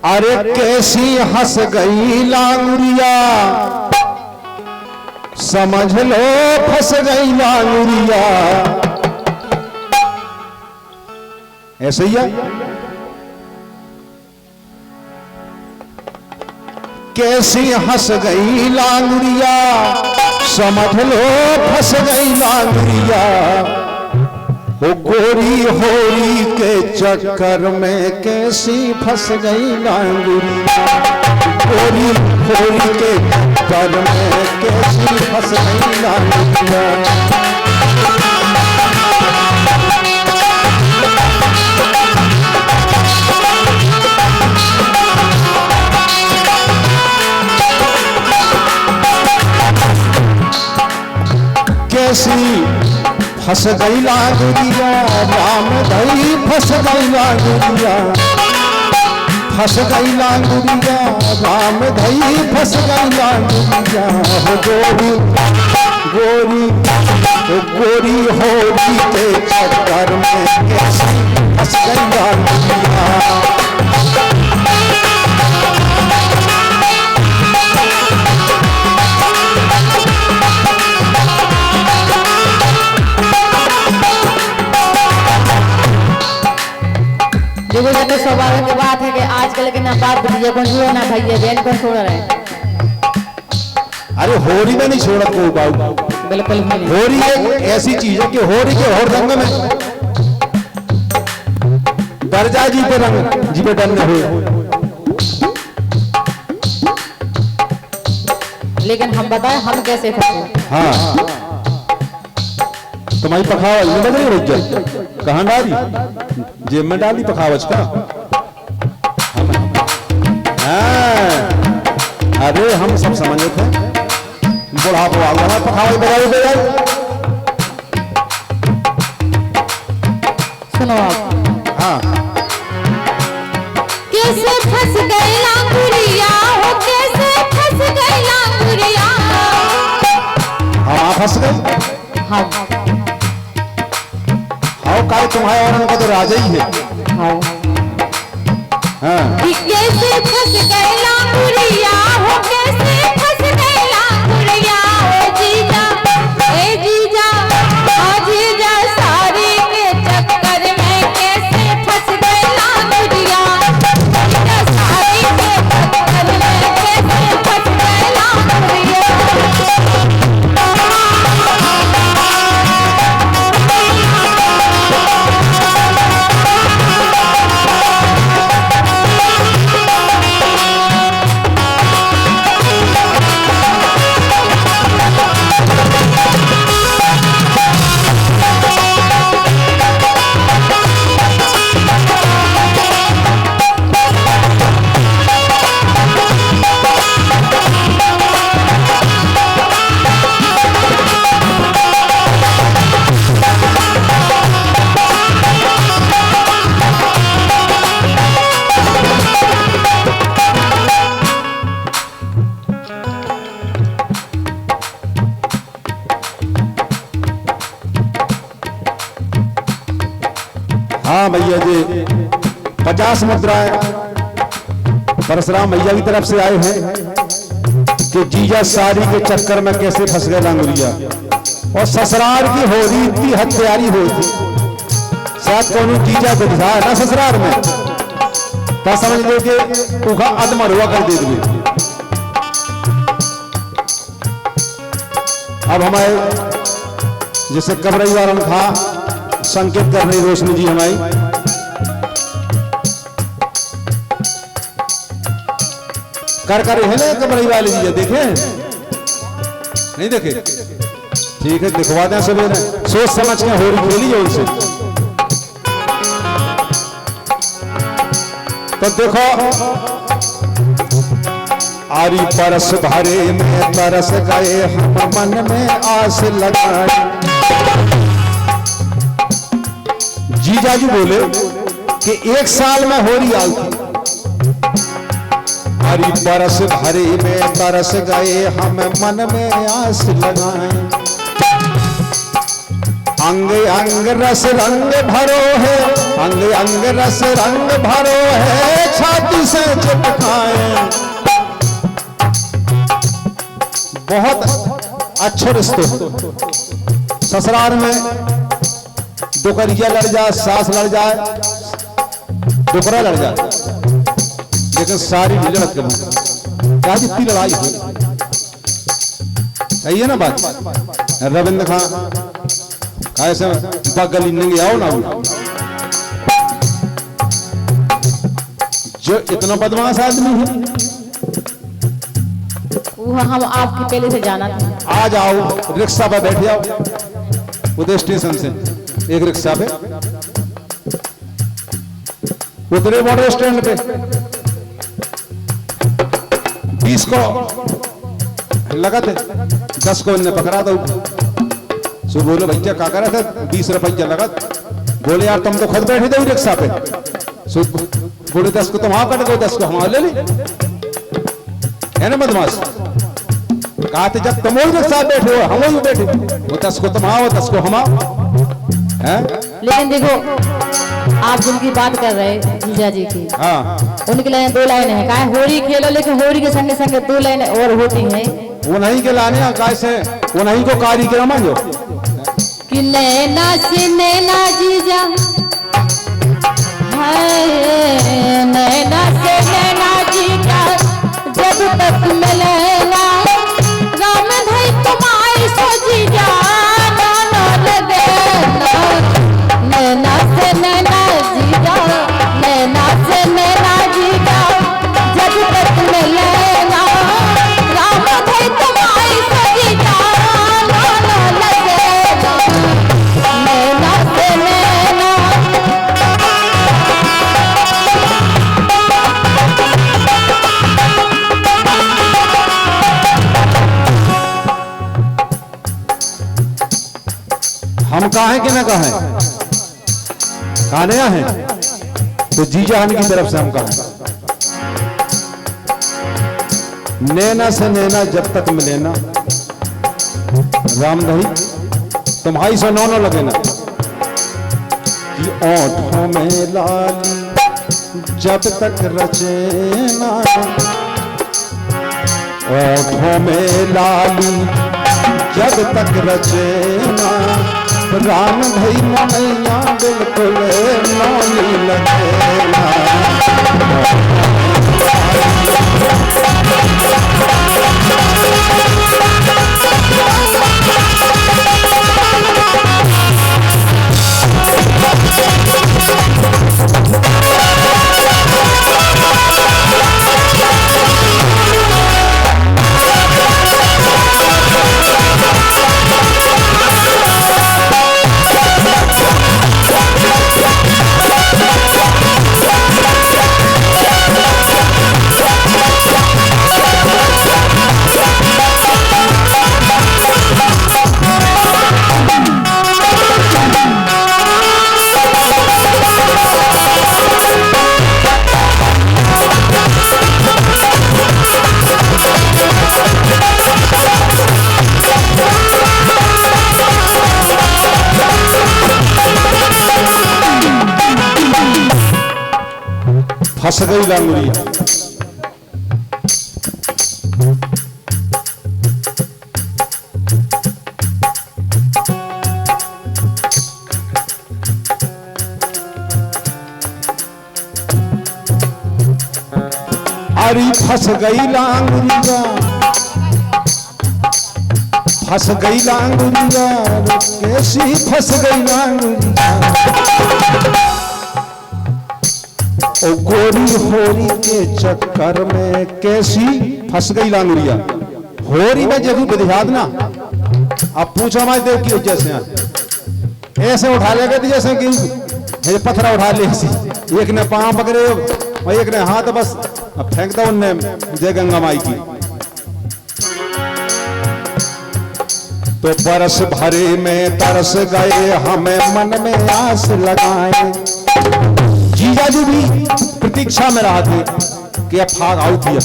अरे कैसी हंस गई लांगुरिया, समझ लो फंस गई लांगुरिया। ऐसे ही है। कैसी हंस गई लांगुरिया, समझ लो फंस गई लांगुरिया। वो गोरी होरी के चक्कर में कैसी फंस गई लांगुरिया। गोरी होरी के चक्कर में कैसी फंस गई लांगुरिया। कैसी फंस गई लांगुरिया, राम धई फंस गई लांगुरिया। फंस गई लांगुरिया, राम धई फंस गई लांगुरिया। हो गोरी गोरी हो गोरी होरी के चक्कर में कैसी फंस गई लांगुरिया। देखो जैसे सौभाग्य की बात है कि आजकल के ना बाप भतीजे को छुए ना भैया बहन को छोड़ रहे हैं। अरे होरी में नहीं छोड़ा कोई बाबू, बिल्कुल नहीं। होरी एक ऐसी चीज है कि होरी के और रंग में दर्जा जी पे रंग जी पे डरने हुए। लेकिन हम बताएं हम कैसे फंसे। हाँ तुम्हारी पखावज में बदली रुक जाए, कहाँ डाली जेब में डाली पखावज का। अरे हम सब समझे थे, बुढ़ापा वाला पखावज बजाई बजाई। सुनो आप। हाँ कैसे फंस गई लांगुरिया, हो कैसे फंस गई लांगुरिया। हम फंस गए। हाँ हाँ काय तुम्हारे और उनका तो राजा ही है। हाँ हाँ कैसे फंस गई लांगुरिया, हो कैसे फंस गई लांगुरिया। ए जीजा सारी के चक्कर में कैसे फंस गई लांगुरिया। जीजा सारी के चक्कर में कैसे फंस गई लांगुरिया। हाँ भैया जी 50 मुद्राएं परशुराम भैया की तरफ से आए हैं कि जीजा सारी के चक्कर में कैसे फंस गए लांगुरिया। और ससुराल की हो रही इतनी हत्यारी हो थी, शायद कौन जीजा को दिखा ना ससुराल में, तो समझ लो कि उखा अदमर हुआ कर दे दिए। अब हमारे जैसे कबरई वारन खा संकेत कर रही रोशनी जी हमारी। कर है ना कबरई वाले जी, देखे नहीं देखे? ठीक है दिखवा दें सभी ने, सोच समझ के होरी खेली है उनसे। तो देखो आरी परस भरे में तरस गए हम, मन में आस लगाए। जीजा जी बोले कि 1 साल में होरी आई थी। हरी बरस भरे में तरस गए हम, मन में आस लगाए। अंग अंग रस रंग भरो है, अंग अंग रस रंग भरो है, छाती से चिपकाए। बहुत अच्छे रिश्ते ससुराल में दुकरिया लड़ जाए, सास लड़ जाए, दुकरा लड़ जाए, लेकिन सारी नहीं लड़त कभी। क्या जितनी लड़ाई हो सही है ना बात। रविंद्र खान कैसे बगल नहीं आओ ना, जो इतना बदमाश आदमी है वो हम आपके पहले से जाना था। आज आओ रिक्शा पर बैठ जाओ, उधर स्टेशन से एक रिक्शा पे उतरे बड़े स्टैंड पे 20 को लगा थे, 10 को इन्हें पकड़ा दो। सो बोलो भैया क्या करा था, 20 रुपया लगा। बोले यार तुम तो खुद बैठे थे रिक्शा पे। सो बोले 10 को तुम वहां कट गो, 10 को हम ले ली, है ना बदमाश। कहा थे जब तुम के साथ बैठे हो हम वही बैठे, वो 10 को तुम आओ 10 को हम आओ है। लेकिन देखो आप जिनकी बात कर रहे हैं जीजा जी की, हाँ उनके लिए 2 लाइन है। कहा होरी खेलो, लेकिन होरी के संगे संगे 2 लाइन और होती है। वो नहीं के लाने कैसे, वो नहीं को कारीगर मांगो कि नैना से नैना जीजा, नैना से नैना जीजा जब तक मिलेना, राम भाई तुम्हारी सो जीजा ना लगे। नैना से नैना जीजा, नैना से नैना जीजा जब तक मिलेना, राम भाई तुम्हारी सो जीजा ना लगे। नैना से नैना हम कहें कि ना कहें, कहने हैं तो जीजा हन की तरफ से हम कहें। नैना से नैना जब तक मिले ना, राम दही तुम्हारी से नौनो लगे ना, कि ओठों में लाली जब तक रचे ना, ओठों में लाली जब तक रचे ना, राम भाई मनैया बिल्कुल नौनी लगे ना। फंस गई लांगुरी। अरे फंस गई लांगुरिया, फंस गई लांगुरिया, कैसी फंस गई लांगुरिया। ओ गोरी होरी के चक्कर में कैसी फंस गई लांगुरिया। होरी में जरूर विध्याद ना, अब पूछो हमारे देव की वजह से ऐसे उठा लेगा जैसे कि पत्थर उठा ले, एक ने पांव पकड़े और एक ने हाथ, बस फेंक दो उनने जय गंगा माई की। तो बरस भरे में तरस गए, हमें मन में आस लगाए। जीजा जी भी प्रतीक्षा में रहा थे कि अब फाग आउट ही।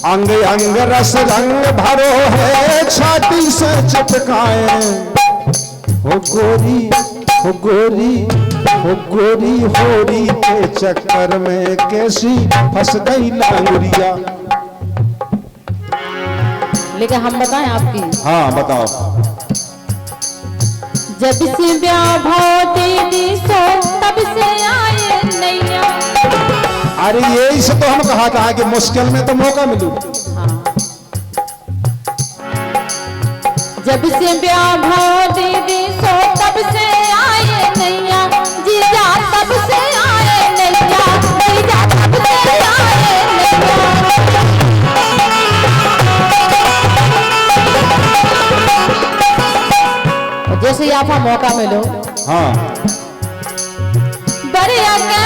अंग अंग रस रंग भरो है, छाती से चिपकाए। हो गोरी वो गोरी होरी के चक्कर में कैसी फंस गई लांगुरिया। लेकिन हम बताएं आपकी। हाँ बताओ। जब से ब्याह भाव दीदी सो तब से आए नैया। अरे यही से तो हम कहा था कि मुश्किल में तो मौका मिलू। हाँ। जब से ब्याह भाव दीदी सो तब से आए नैया। जीजा तब से आए नैया। जीजा तब से आए नैया। जैसे ही आपका मौका मिलो। हाँ। बड़े आगे